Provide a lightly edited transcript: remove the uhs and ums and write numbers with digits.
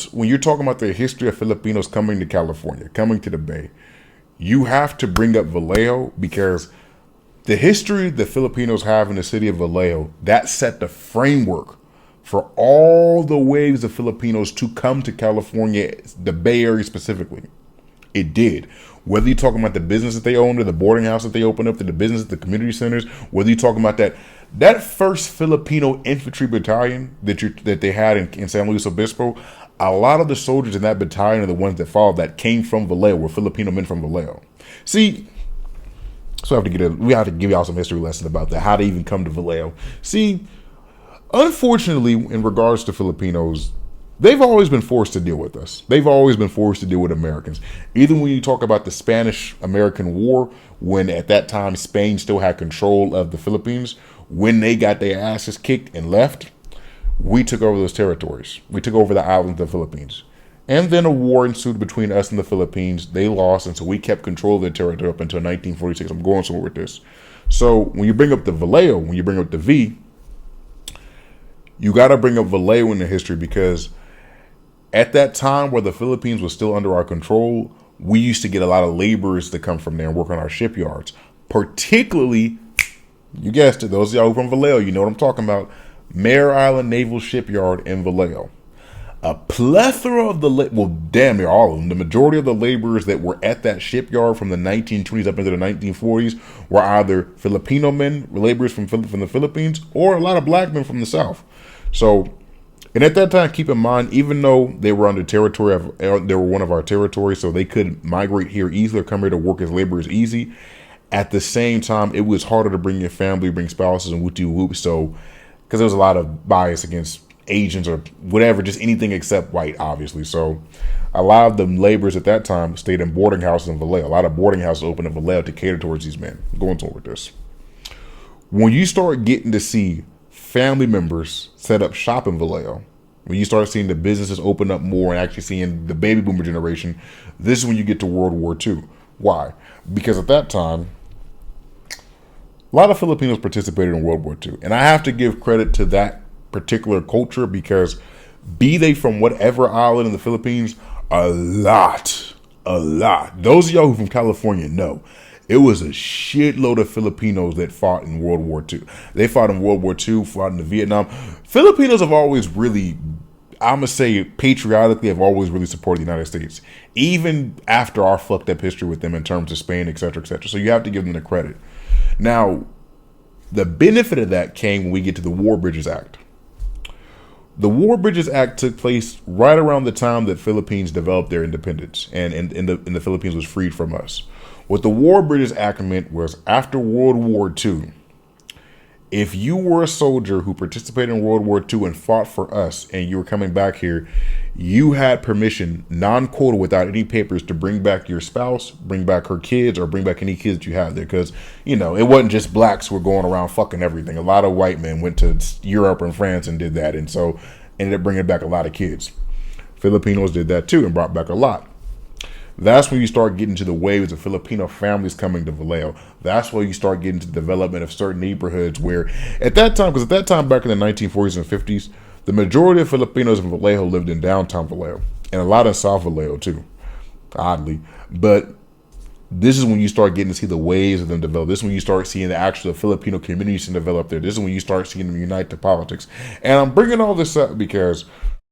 when you're talking about the history of Filipinos coming to California, coming to the Bay, you have to bring up Vallejo, because the history the Filipinos have in the city of Vallejo, that set the framework for all the waves of Filipinos to come to California, the Bay Area specifically. It did. Whether you're talking about the business that they owned, or the boarding house that they opened up, to the business, the community centers, whether you're talking about that first Filipino infantry battalion that they had in San Luis Obispo, a lot of the soldiers in that battalion are the ones that followed that came from Vallejo, were Filipino men from Vallejo. See, so we have to give y'all some history lesson about that, how they even come to Vallejo. See, unfortunately, in regards to Filipinos, they've always been forced to deal with us. They've always been forced to deal with Americans. Even when you talk about the Spanish-American War, when at that time Spain still had control of the Philippines, when they got their asses kicked and left, we took over those territories. We took over the islands of the Philippines. And then a war ensued between us and the Philippines. They lost, and so we kept control of their territory up until 1946. I'm going somewhere with this. So when you bring up the Vallejo, when you bring up the V, you got to bring up Vallejo in the history, because at that time where the Philippines was still under our control, we used to get a lot of laborers to come from there and work on our shipyards. Particularly, you guessed it, those of y'all from Vallejo, you know what I'm talking about, Mare Island Naval Shipyard in Vallejo. A plethora of damn near all of them, the majority of the laborers that were at that shipyard from the 1920s up into the 1940s were either Filipino men, laborers from the Philippines, or a lot of black men from the South. So, and at that time, keep in mind, even though they were under territory they were one of our territories, so they could migrate here easily or come here to work as laborers easy. At the same time, it was harder to bring your family, bring spouses, and whoop. So, because there was a lot of bias against Asians or whatever, just anything except white, obviously. So a lot of the laborers at that time stayed in boarding houses in Vallejo. A lot of boarding houses opened in Vallejo to cater towards these men. I'm going on with this. When you start getting to see family members set up shop in Vallejo, when you start seeing the businesses open up more and actually seeing the baby boomer generation, this is when you get to World War II. Why? Because at that time, a lot of Filipinos participated in World War II. And I have to give credit to that particular culture, because be they from whatever island in the Philippines, a lot. Those of y'all who from California know it was a shitload of Filipinos that fought in World War II. They fought in World War II, fought in the Vietnam. Filipinos have always really, I'm gonna say patriotically, have always really supported the United States, even after our fucked up history with them in terms of Spain, etc., etc. So you have to give them the credit. Now, the benefit of that came when we get to the War Bridges Act. The War Bridges Act took place right around the time that Philippines developed their independence and the Philippines was freed from us. What the War Bridges Act meant was, after World War II, if you were a soldier who participated in World War II and fought for us and you were coming back here, you had permission, non-quota, without any papers, to bring back your spouse, bring back her kids, or bring back any kids that you had there. Because, you know, it wasn't just blacks who were going around fucking everything. A lot of white men went to Europe and France and did that, and so ended up bringing back a lot of kids. Filipinos did that too and brought back a lot. That's when you start getting to the waves of Filipino families coming to Vallejo. That's where you start getting to the development of certain neighborhoods where, at that time, because at that time back in the 1940s and 50s, the majority of Filipinos in Vallejo lived in downtown Vallejo, and a lot in South Vallejo too, oddly. But this is when you start getting to see the waves of them develop. This is when you start seeing the actual Filipino communities develop there. This is when you start seeing them unite to politics. And I'm bringing all this up because